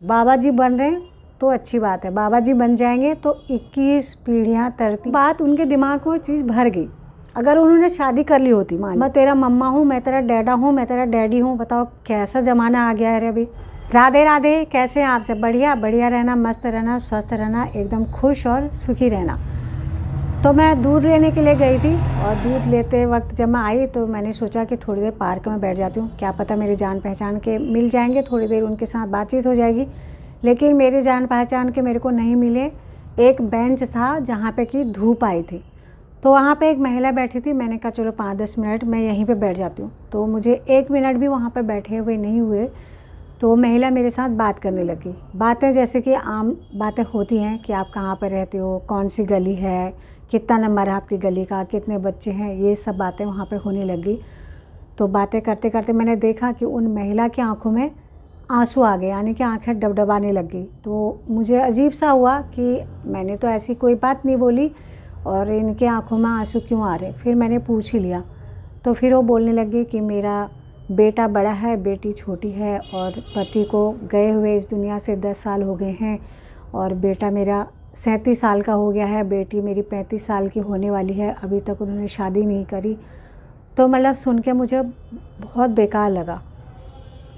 बाबा जी बन रहे हैं तो अच्छी बात है, बाबा जी बन जाएंगे तो 21 पीढ़ियाँ तरती। बात उनके दिमाग में वो चीज़ भर गई। अगर उन्होंने शादी कर ली होती, मान मैं तेरा मम्मा हूँ, मैं तेरा डैडा हूँ, मैं तेरा डैडी हूँ, बताओ कैसा ज़माना आ गया है रे अभी। राधे राधे, कैसे हैं आप सब? बढ़िया बढ़िया रहना, मस्त रहना, स्वस्थ रहना, एकदम खुश और सुखी रहना। तो मैं दूध लेने के लिए गई थी और दूध लेते वक्त जब मैं आई तो मैंने सोचा कि थोड़ी देर पार्क में बैठ जाती हूँ, क्या पता मेरी जान पहचान के मिल जाएंगे, थोड़ी देर उनके साथ बातचीत हो जाएगी। लेकिन मेरी जान पहचान के मेरे को नहीं मिले। एक बेंच था जहाँ पे कि धूप आई थी, तो वहाँ पे एक महिला बैठी थी। मैंने कहा चलो 5-10 मिनट मैं यहीं पे बैठ जाती हूँ। तो मुझे 1 मिनट भी वहाँ पे बैठे हुए नहीं हुए तो महिला मेरे साथ बात करने लगी। बातें जैसे कि आम बातें होती हैं कि आप कहाँ पर रहते हो, कौन सी गली है, कितना नंबर है आपकी गली का, कितने बच्चे हैं, ये सब बातें वहाँ पे होने लगी। तो बातें करते करते मैंने देखा कि उन महिला की आंखों में आंसू आ गए, यानी कि आंखें डबडबाने लग गई। तो मुझे अजीब सा हुआ कि मैंने तो ऐसी कोई बात नहीं बोली और इनके आंखों में आंसू क्यों आ रहे। फिर मैंने पूछ ही लिया तो फिर वो बोलने लगी कि मेरा बेटा बड़ा है, बेटी छोटी है और पति को गए हुए इस दुनिया से 10 साल हो गए हैं और बेटा मेरा 37 साल का हो गया है, बेटी मेरी 35 साल की होने वाली है, अभी तक उन्होंने शादी नहीं करी। तो मतलब सुन के मुझे बहुत बेकार लगा।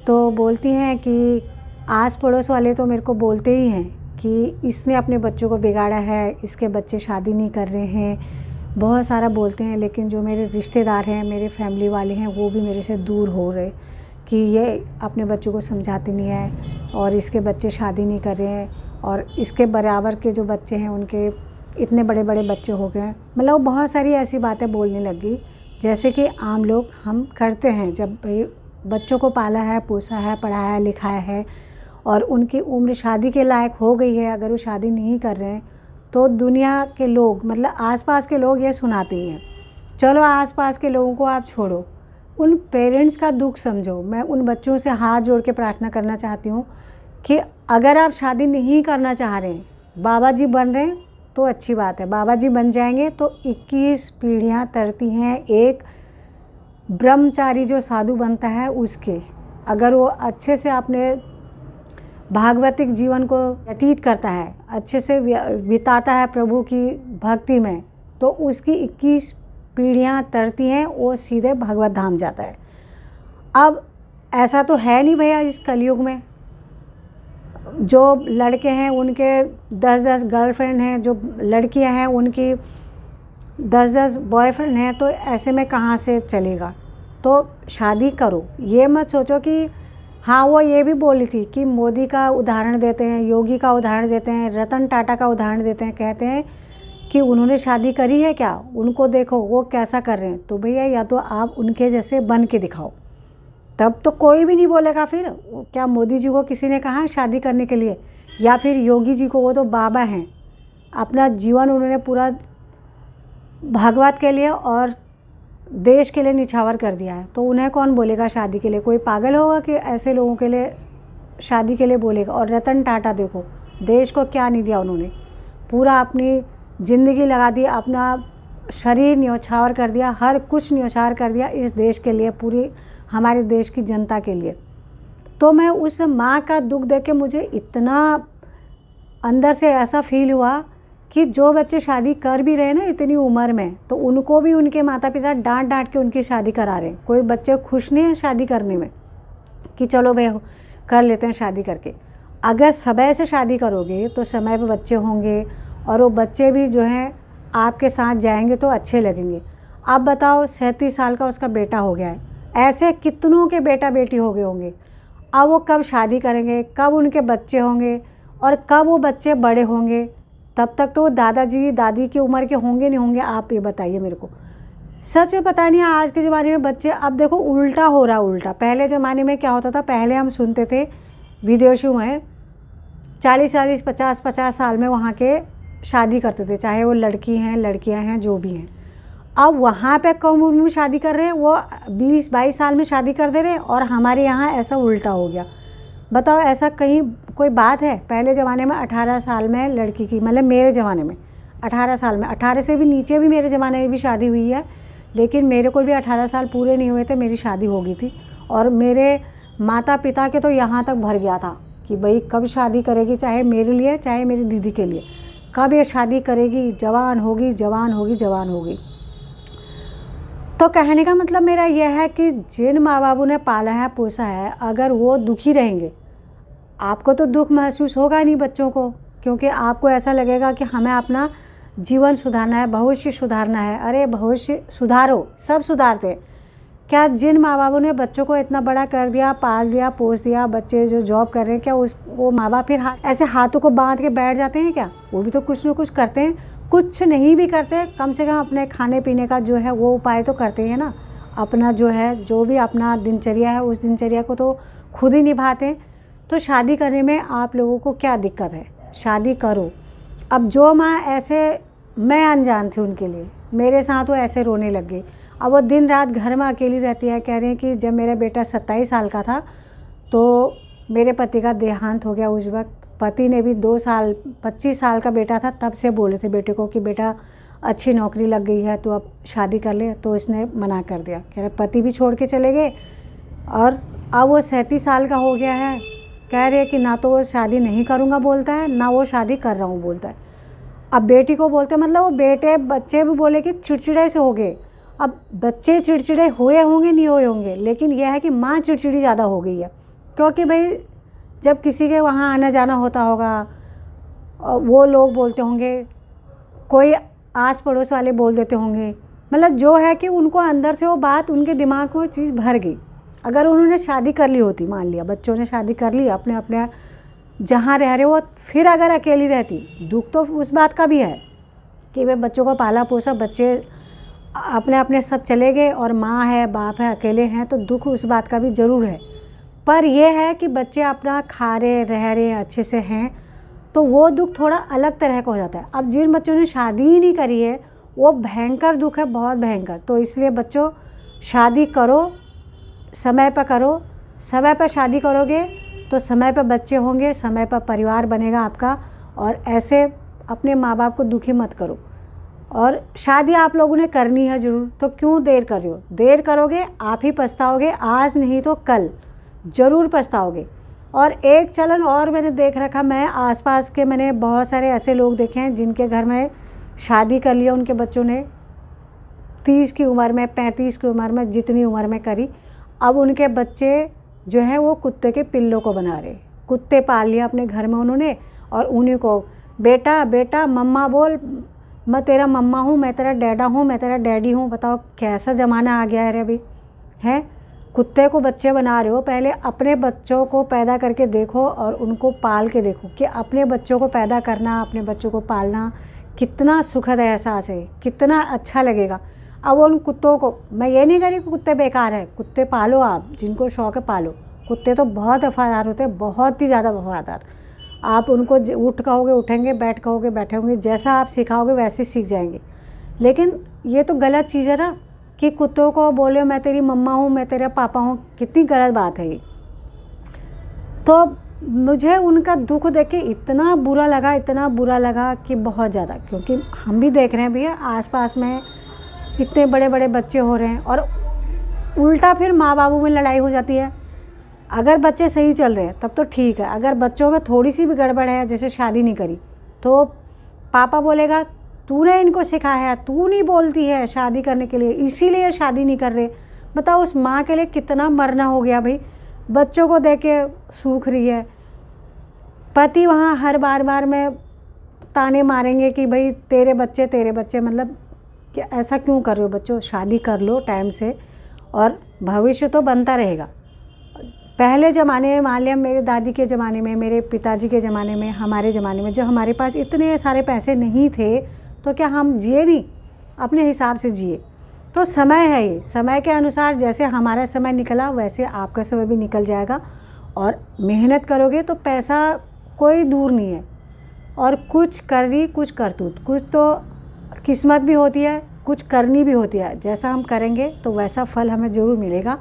तो बोलती हैं कि आस पड़ोस वाले तो मेरे को बोलते ही हैं कि इसने अपने बच्चों को बिगाड़ा है, इसके बच्चे शादी नहीं कर रहे हैं, बहुत सारा बोलते हैं। लेकिन जो मेरे रिश्तेदार हैं, मेरे फैमिली वाले हैं, वो भी मेरे से दूर हो रहे कि ये अपने बच्चों को समझाती नहीं है और इसके बच्चे शादी नहीं कर रहे हैं और इसके बराबर के जो बच्चे हैं उनके इतने बड़े बड़े बच्चे हो गए हैं। मतलब बहुत सारी ऐसी बातें बोलने लगी जैसे कि आम लोग हम करते हैं जब भाई बच्चों को पाला है, पोसा है, पढ़ाया लिखाया है और उनकी उम्र शादी के लायक हो गई है, अगर वो शादी नहीं कर रहे हैं तो दुनिया के लोग, मतलब आसपास के लोग ये सुनाते ही हैं। चलो आसपास के लोगों को आप छोड़ो, उन पेरेंट्स का दुख समझो। मैं उन बच्चों से हाथ जोड़ के प्रार्थना करना चाहती हूँ कि अगर आप शादी नहीं करना चाह रहे हैं, बाबा जी बन रहे हैं तो अच्छी बात है, बाबा जी बन जाएंगे तो 21 पीढ़ियाँ तरती हैं। एक ब्रह्मचारी जो साधु बनता है उसके, अगर वो अच्छे से अपने भागवतिक जीवन को व्यतीत करता है, अच्छे से बिताता है प्रभु की भक्ति में, तो उसकी 21 पीढ़ियाँ तरती हैं, वो सीधे भगवत धाम जाता है। अब ऐसा तो है नहीं भैया, इस कलयुग में जो लड़के हैं उनके 10-10 गर्लफ्रेंड हैं, जो लड़कियां हैं उनकी 10-10 बॉयफ्रेंड हैं, तो ऐसे में कहाँ से चलेगा। तो शादी करो, ये मत सोचो कि हाँ। वो ये भी बोली थी कि मोदी का उदाहरण देते हैं, योगी का उदाहरण देते हैं, रतन टाटा का उदाहरण देते हैं, कहते हैं कि उन्होंने शादी करी है क्या, उनको देखो वो कैसा कर रहे हैं। तो भैया या तो आप उनके जैसे बन के दिखाओ, तब तो कोई भी नहीं बोलेगा। फिर क्या मोदी जी को किसी ने कहा है शादी करने के लिए, या फिर योगी जी को, वो तो बाबा हैं, अपना जीवन उन्होंने पूरा भागवत के लिए और देश के लिए निछावर कर दिया है, तो उन्हें कौन बोलेगा शादी के लिए। कोई पागल होगा कि ऐसे लोगों के लिए शादी के लिए बोलेगा। और रतन टाटा देखो, देश को क्या नहीं दिया उन्होंने, पूरा अपनी ज़िंदगी लगा दी, अपना शरीर न्यौछावर कर दिया, हर कुछ न्यौछावर कर दिया इस देश के लिए, पूरी हमारे देश की जनता के लिए। तो मैं उस माँ का दुख देख के मुझे इतना अंदर से ऐसा फील हुआ कि जो बच्चे शादी कर भी रहे ना इतनी उम्र में, तो उनको भी उनके माता पिता डांट डांट के उनकी शादी करा रहे हैं। कोई बच्चे खुश नहीं हैं शादी करने में कि चलो भाई कर लेते हैं शादी करके। अगर समय से शादी करोगे तो समय पे बच्चे होंगे और वो बच्चे भी जो हैं आपके साथ जाएंगे तो अच्छे लगेंगे। अब बताओ 37 साल का उसका बेटा हो गया है, ऐसे कितनों के बेटा बेटी हो गए होंगे। अब वो कब शादी करेंगे, कब उनके बच्चे होंगे और कब वो बच्चे बड़े होंगे, तब तक तो दादाजी दादी की उम्र के होंगे नहीं होंगे, आप ये बताइए मेरे को। सच में पता नहीं आज के ज़माने में बच्चे, अब देखो उल्टा हो रहा, उल्टा। पहले ज़माने में क्या होता था, पहले हम सुनते थे विदेशों में 40-40, 50-50 साल में वहाँ के शादी करते थे, चाहे वो लड़की हैं लड़कियाँ हैं जो भी हैं। अब वहाँ पे कम उम्र में शादी कर रहे हैं, वो 20-22 साल में शादी कर दे रहे हैं, और हमारे यहाँ ऐसा उल्टा हो गया। बताओ ऐसा कहीं कोई बात है। पहले ज़माने में 18 साल में लड़की की, मतलब मेरे ज़माने में 18 साल में, 18 से भी नीचे भी मेरे ज़माने में भी शादी हुई है, लेकिन मेरे को भी 18 साल पूरे नहीं हुए थे मेरी शादी हो गई थी। और मेरे माता पिता के तो यहाँ तक भर गया था कि भाई कब शादी करेगी, चाहे मेरे लिए चाहे मेरी दीदी के लिए, कब ये शादी करेगी, जवान होगी जवान होगी जवान होगी। तो कहने का मतलब मेरा यह है कि जिन माँ बापों ने पाला है पोसा है, अगर वो दुखी रहेंगे, आपको तो दुख महसूस होगा नहीं बच्चों को, क्योंकि आपको ऐसा लगेगा कि हमें अपना जीवन सुधारना है, भविष्य सुधारना है। अरे भविष्य सुधारो, सब सुधारते। क्या जिन माँ बापों ने बच्चों को इतना बड़ा कर दिया, पाल दिया, पोस दिया, बच्चे जो जॉब कर रहे हैं, क्या वो माँ बाप फिर ऐसे हाथों को बांध के बैठ जाते हैं क्या? वो भी तो कुछ ना कुछ करते हैं। कुछ नहीं भी करते, कम से कम अपने खाने पीने का जो है वो उपाय तो करते हैं ना। अपना जो है, जो भी अपना दिनचर्या है, उस दिनचर्या को तो खुद ही निभाते हैं। तो शादी करने में आप लोगों को क्या दिक्कत है? शादी करो। अब जो माँ ऐसे, मैं अनजान थी उनके लिए, मेरे साथ वो ऐसे रोने लग गई। अब वो दिन रात घर में अकेली रहती है। कह रहे हैं कि जब मेरा बेटा 27 साल का था तो मेरे पति का देहांत हो गया। उस वक्त पति ने भी 2 साल, 25 साल का बेटा था तब से बोले थे बेटे को कि बेटा अच्छी नौकरी लग गई है तो अब शादी कर ले, तो इसने मना कर दिया। कह रहे पति भी छोड़ के चले गए और अब वो 37 साल का हो गया है। कह रहे कि ना तो वो शादी नहीं करूँगा बोलता है, ना वो शादी कर रहा हूँ बोलता है। अब बेटी को बोलते, मतलब वो बेटे बच्चे भी बोले कि चिड़चिड़े से हो गए। अब बच्चे चिड़चिड़े हुए होंगे नहीं हुए होंगे, लेकिन यह है कि माँ चिड़चिड़ी ज़्यादा हो गई है। क्योंकि भाई जब किसी के वहाँ आना जाना होता होगा, वो लोग बोलते होंगे, कोई आस पड़ोस वाले बोल देते होंगे, मतलब जो है कि उनको अंदर से वो बात, उनके दिमाग में वो चीज़ भर गई। अगर उन्होंने शादी कर ली होती, मान लिया बच्चों ने शादी कर ली, अपने अपने जहाँ रह रहे वो, फिर अगर अकेली रहती, दुख तो उस बात का भी है कि वे बच्चों को पाला पोसा, बच्चे अपने अपने सब चले गए और माँ है बाप है अकेले हैं, तो दुख उस बात का भी ज़रूर है। पर यह है कि बच्चे अपना खा रहे रह रहे अच्छे से हैं, तो वो दुख थोड़ा अलग तरह का हो जाता है। अब जिन बच्चों ने शादी ही नहीं करी है वो भयंकर दुख है, बहुत भयंकर। तो इसलिए बच्चों शादी करो, समय पर करो। समय पर शादी करोगे तो समय पर बच्चे होंगे, समय पर परिवार बनेगा आपका। और ऐसे अपने माँ बाप को दुखी मत करो। और शादी आप लोगों ने करनी है ज़रूर, तो क्यों देर कर रहे हो? देर करोगे आप ही पछताओगे, आज नहीं तो कल ज़रूर पछताओगे। और एक चलन और मैंने देख रखा, मैं आसपास के मैंने बहुत सारे ऐसे लोग देखे हैं जिनके घर में शादी कर लिया उनके बच्चों ने 30 की उम्र में, 35 की उम्र में, जितनी उम्र में करी, अब उनके बच्चे जो है वो कुत्ते के पिल्लों को बना रहे। कुत्ते पाल लिया अपने घर में उन्होंने, और उन्हीं को बेटा बेटा मम्मा बोल, मैं तेरा मम्मा हूँ, मैं तेरा डैडा हूँ, मैं तेरा डैडी हूँ। बताओ कैसा ज़माना आ गया है रे अभी, है? कुत्ते को बच्चे बना रहे हो। पहले अपने बच्चों को पैदा करके देखो और उनको पाल के देखो कि अपने बच्चों को पैदा करना, अपने बच्चों को पालना कितना सुखद एहसास है, कितना अच्छा लगेगा। अब उन कुत्तों को, मैं ये नहीं कह रही कि कुत्ते बेकार है, कुत्ते पालो आप, जिनको शौक़ है पालो। कुत्ते तो बहुत वफादार होते हैं, बहुत ही ज़्यादा वफादार। आप उनको उठ कहोगे उठेंगे, बैठ कहोगे बैठे होंगे, जैसा आप सिखाओगे वैसे सीख जाएंगे। लेकिन ये तो गलत चीज़ है ना कि कुत्तों को बोले मैं तेरी मम्मा हूँ, मैं तेरा पापा हूँ, कितनी गलत बात है ये। तो मुझे उनका दुख देख के इतना बुरा लगा, इतना बुरा लगा कि बहुत ज़्यादा, क्योंकि हम भी देख रहे हैं भैया आसपास में इतने बड़े बड़े बच्चे हो रहे हैं, और उल्टा फिर माँ बापों में लड़ाई हो जाती है। अगर बच्चे सही चल रहे हैं तब तो ठीक है, अगर बच्चों में थोड़ी सी भी गड़बड़ है, जैसे शादी नहीं करी, तो पापा बोलेगा तूने इनको सिखाया, तू नहीं बोलती है शादी करने के लिए, इसीलिए शादी नहीं कर रहे। बताओ उस माँ के लिए कितना मरना हो गया भाई। बच्चों को देख के सूख रही है, पति वहाँ हर बार में ताने मारेंगे कि भाई तेरे बच्चे, मतलब कि ऐसा क्यों कर रहे हो? बच्चों शादी कर लो टाइम से, और भविष्य तो बनता रहेगा। पहले ज़माने में, मान लिया मेरे दादी के ज़माने में, मेरे पिताजी के ज़माने में, हमारे ज़माने में, जब हमारे पास इतने सारे पैसे नहीं थे तो क्या हम जिए नहीं? अपने हिसाब से जिए। तो समय है ये, समय के अनुसार जैसे हमारा समय निकला वैसे आपका समय भी निकल जाएगा। और मेहनत करोगे तो पैसा कोई दूर नहीं है। और कुछ करी कुछ करतूत, कुछ तो किस्मत भी होती है, कुछ करनी भी होती है। जैसा हम करेंगे तो वैसा फल हमें ज़रूर मिलेगा।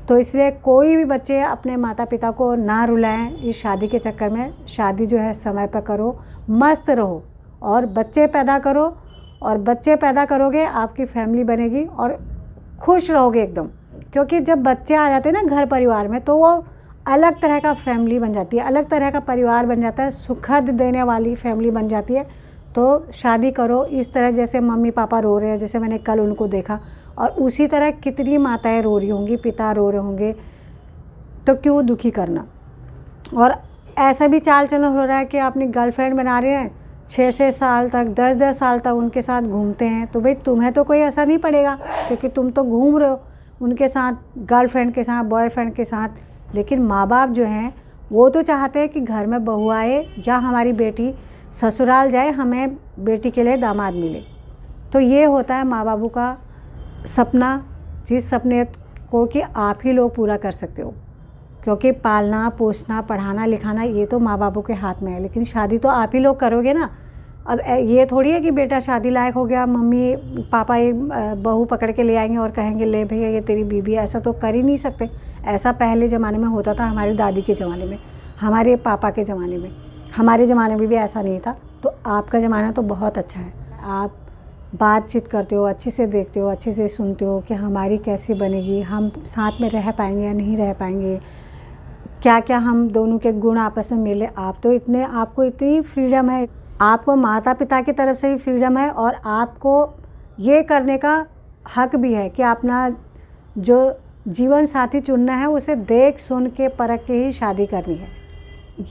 तो इसलिए कोई भी बच्चे अपने माता पिता को ना रुलाएं इस शादी के चक्कर में। शादी जो है समय पर करो, मस्त रहो और बच्चे पैदा करो, और बच्चे पैदा करोगे आपकी फैमिली बनेगी और खुश रहोगे एकदम। क्योंकि जब बच्चे आ जाते हैं ना घर परिवार में, तो वो अलग तरह का फैमिली बन जाती है, अलग तरह का परिवार बन जाता है, सुखद देने वाली फैमिली बन जाती है। तो शादी करो इस तरह, जैसे मम्मी पापा रो रहे हैं, जैसे मैंने कल उनको देखा, और उसी तरह कितनी माताएं रो रही होंगी, पिता रो रहे होंगे, तो क्यों दुखी करना। और ऐसा भी चाल चलन हो रहा है कि अपनी गर्लफ्रेंड बना रहे हैं, 6-6 साल तक, 10-10 साल तक उनके साथ घूमते हैं, तो भाई तुम्हें तो कोई असर नहीं पड़ेगा क्योंकि तुम तो घूम रहे हो उनके साथ, गर्लफ्रेंड के साथ, बॉयफ्रेंड के साथ। लेकिन माँ बाप जो हैं वो तो चाहते हैं कि घर में बहू आए या हमारी बेटी ससुराल जाए, हमें बेटी के लिए दामाद मिले। तो ये होता है माँ बापू का सपना, जिस सपने को कि आप ही लोग पूरा कर सकते हो, क्योंकि पालना पोसना पढ़ाना लिखाना ये तो माँ बापू के हाथ में है, लेकिन शादी तो आप ही लोग करोगे ना। अब ये थोड़ी है कि बेटा शादी लायक हो गया, मम्मी पापा एक बहू पकड़ के ले आएंगे और कहेंगे ले भैया ये तेरी बीबी है। ऐसा तो कर ही नहीं सकते। ऐसा पहले ज़माने में होता था, हमारी दादी के ज़माने में, हमारे पापा के ज़माने में, हमारे ज़माने में भी ऐसा नहीं था। तो आपका ज़माना तो बहुत अच्छा है, आप बातचीत करते हो, अच्छे से देखते हो, अच्छे से सुनते हो कि हमारी कैसे बनेगी, हम साथ में रह पाएंगे या नहीं रह पाएंगे, क्या क्या हम दोनों के गुण आपस में मिले। आप तो इतने, आपको इतनी फ्रीडम है, आपको माता पिता की तरफ से भी फ्रीडम है, और आपको ये करने का हक भी है कि अपना जो जीवन साथी चुनना है उसे देख सुन के परख के ही शादी करनी है।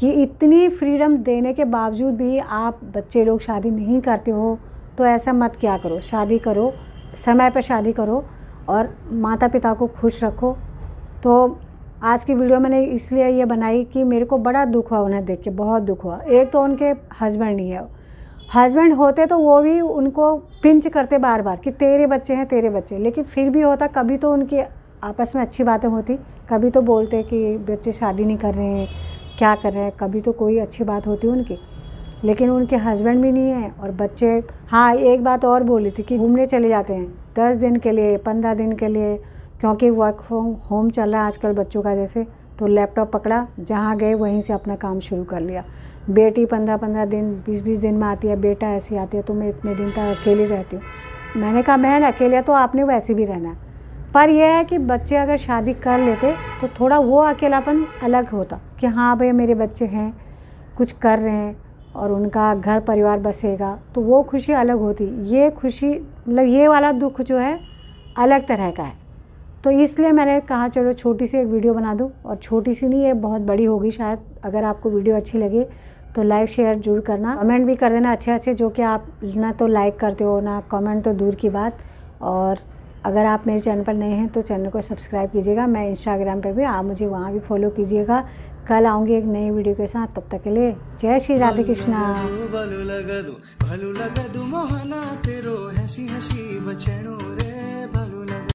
ये इतनी फ्रीडम देने के बावजूद भी आप बच्चे लोग शादी नहीं करते हो, तो ऐसा मत क्या करो, शादी करो, समय पर शादी करो और माता पिता को खुश रखो। तो आज की वीडियो मैंने इसलिए ये बनाई कि मेरे को बड़ा दुख हुआ उन्हें देख के, बहुत दुख हुआ। एक तो उनके हस्बैंड नहीं है, हस्बैंड होते तो वो भी उनको पिंच करते बार बार कि तेरे बच्चे हैं तेरे बच्चे, लेकिन फिर भी होता, कभी तो उनकी आपस में अच्छी बातें होती, कभी तो बोलते कि बच्चे शादी नहीं कर रहे हैं, क्या कर रहे हैं, कभी तो कोई अच्छी बात होती उनकी। लेकिन उनके हस्बैंड भी नहीं है और बच्चे। हाँ, एक बात और बोली थी कि घूमने चले जाते हैं 10 दिन के लिए, 15 दिन के लिए, क्योंकि वर्क फ्रॉम होम चल रहा है आजकल बच्चों का, जैसे तो लैपटॉप पकड़ा, जहाँ गए वहीं से अपना काम शुरू कर लिया। बेटी 15-15 दिन, 20-20 दिन में आती है, बेटा ऐसी आती है, तो मैं इतने दिन तक अकेली रहती हूँ। मैंने कहा बहन अकेले तो आपने वैसे भी रहना है, पर यह है कि बच्चे अगर शादी कर लेते तो थोड़ा वो अकेलापन अलग होता कि हाँ भाई मेरे बच्चे हैं, कुछ कर रहे हैं और उनका घर परिवार बसेगा, तो वो खुशी अलग होती। ये खुशी, मतलब ये वाला दुख जो है अलग तरह का है। तो इसलिए मैंने कहा चलो छोटी सी एक वीडियो बना दूं, और छोटी सी नहीं, ये बहुत बड़ी होगी शायद। अगर आपको वीडियो अच्छी लगे तो लाइक शेयर जरूर करना, कमेंट भी कर देना अच्छे अच्छे, जो कि आप ना तो लाइक करते हो ना कमेंट, तो दूर की बात। और अगर आप मेरे चैनल पर नए हैं तो चैनल को सब्सक्राइब कीजिएगा। मैं इंस्टाग्राम पर भी, आप मुझे वहाँ भी फॉलो कीजिएगा। कल आऊँगी एक नई वीडियो के साथ, तब तक के लिए जय श्री राधे कृष्णा।